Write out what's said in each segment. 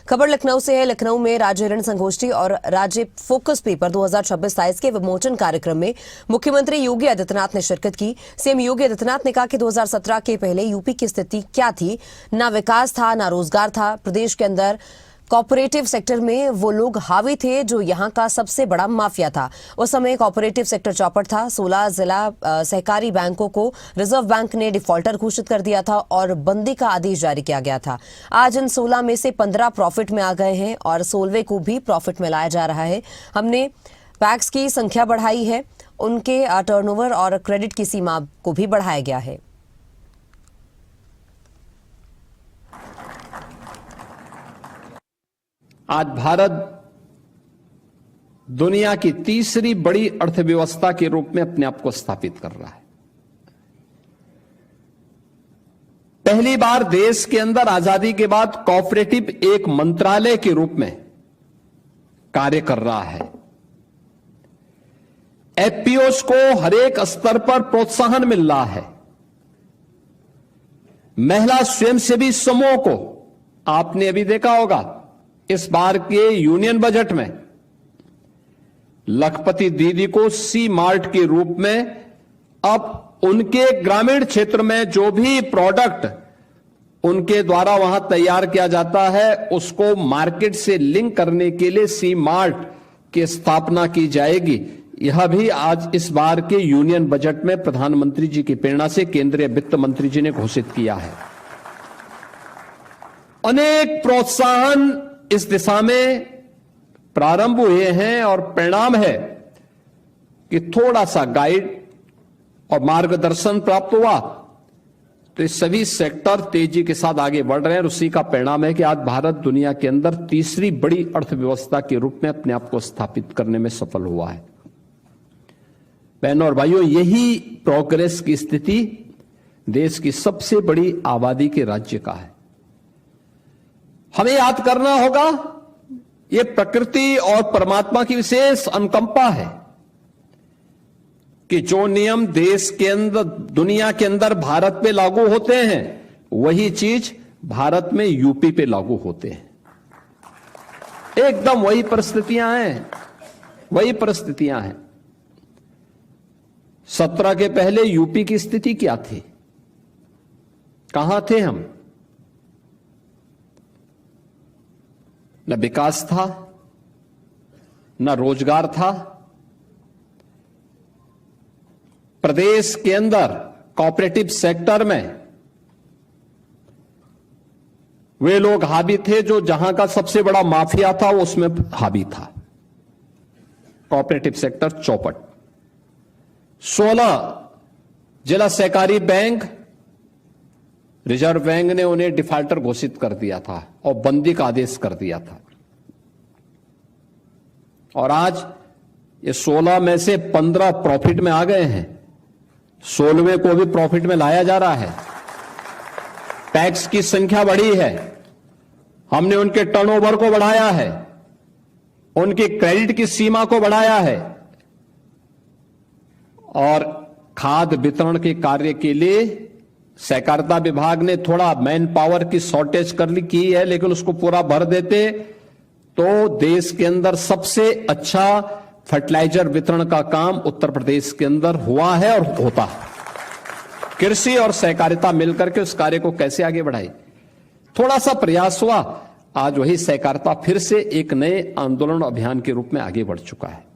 खबर लखनऊ से है। लखनऊ में राज्य ऋण संगोष्ठी और राज्य फोकस पेपर 2026-27 के विमोचन कार्यक्रम में मुख्यमंत्री योगी आदित्यनाथ ने शिरकत की। सीएम योगी आदित्यनाथ ने कहा कि 2017 के पहले यूपी की स्थिति क्या थी, ना विकास था, ना रोजगार था। प्रदेश के अंदर कॉर्पोरेटिव सेक्टर में वो लोग हावी थे जो यहां का सबसे बड़ा माफिया था। उस समय कॉर्पोरेटिव सेक्टर चौपट था। 16 जिला सहकारी बैंकों को रिजर्व बैंक ने डिफॉल्टर घोषित कर दिया था और बंदी का आदेश जारी किया गया था। आज इन 16 में से 15 प्रॉफिट में आ गए हैं और 16वें को भी प्रॉफिट में लाया जा रहा है। हमने पैक्स की संख्या बढ़ाई है, उनके टर्नओवर और क्रेडिट की सीमा को भी बढ़ाया गया है। आज भारत दुनिया की तीसरी बड़ी अर्थव्यवस्था के रूप में अपने आप को स्थापित कर रहा है। पहली बार देश के अंदर आजादी के बाद कोऑपरेटिव एक मंत्रालय के रूप में कार्य कर रहा है। एफपीओस को हर एक स्तर पर प्रोत्साहन मिल रहा है। महिला स्वयंसेवी समूह को आपने अभी देखा होगा, इस बार के यूनियन बजट में लखपति दीदी को सी मार्ट के रूप में अब उनके ग्रामीण क्षेत्र में जो भी प्रोडक्ट उनके द्वारा वहां तैयार किया जाता है उसको मार्केट से लिंक करने के लिए सी मार्ट की स्थापना की जाएगी। यह भी आज इस बार के यूनियन बजट में प्रधानमंत्री जी की प्रेरणा से केंद्रीय वित्त मंत्री जी ने घोषित किया है। अनेक प्रोत्साहन इस दिशा में प्रारंभ हुए हैं और परिणाम है कि थोड़ा सा गाइड और मार्गदर्शन प्राप्त हुआ तो ये सभी सेक्टर तेजी के साथ आगे बढ़ रहे हैं। और उसी का परिणाम है कि आज भारत दुनिया के अंदर तीसरी बड़ी अर्थव्यवस्था के रूप में अपने आप को स्थापित करने में सफल हुआ है। बहनों और भाइयों, यही प्रोग्रेस की स्थिति देश की सबसे बड़ी आबादी के राज्य का है। हमें याद करना होगा, यह प्रकृति और परमात्मा की विशेष अनुकंपा है कि जो नियम देश के अंदर, दुनिया के अंदर भारत पे लागू होते हैं, वही चीज भारत में यूपी पे लागू होते हैं। एकदम वही परिस्थितियां हैं, वही परिस्थितियां हैं। 17 के पहले यूपी की स्थिति क्या थी, कहां थे हम? न विकास था, न रोजगार था। प्रदेश के अंदर कोऑपरेटिव सेक्टर में वे लोग हावी थे जो जहां का सबसे बड़ा माफिया था वो उसमें हावी था। कोऑपरेटिव सेक्टर चौपट। 16 जिला सहकारी बैंक, रिजर्व बैंक ने उन्हें डिफॉल्टर घोषित कर दिया था और बंदी का आदेश कर दिया था। और आज ये 16 में से 15 प्रॉफिट में आ गए हैं। 16वें को भी प्रॉफिट में लाया जा रहा है। टैक्स की संख्या बढ़ी है, हमने उनके टर्नओवर को बढ़ाया है, उनकी क्रेडिट की सीमा को बढ़ाया है और खाद्य वितरण के कार्य के लिए सहकारिता विभाग ने थोड़ा मैन पावर की शॉर्टेज की है, लेकिन उसको पूरा भर देते तो देश के अंदर सबसे अच्छा फर्टिलाइजर वितरण का काम उत्तर प्रदेश के अंदर हुआ है और होता है। कृषि और सहकारिता मिलकर के उस कार्य को कैसे आगे बढ़ाए, थोड़ा सा प्रयास हुआ। आज वही सहकारिता फिर से एक नए आंदोलन अभियान के रूप में आगे बढ़ चुका है।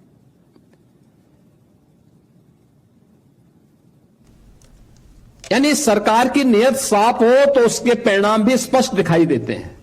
यानी सरकार की नीयत साफ हो तो उसके परिणाम भी स्पष्ट दिखाई देते हैं।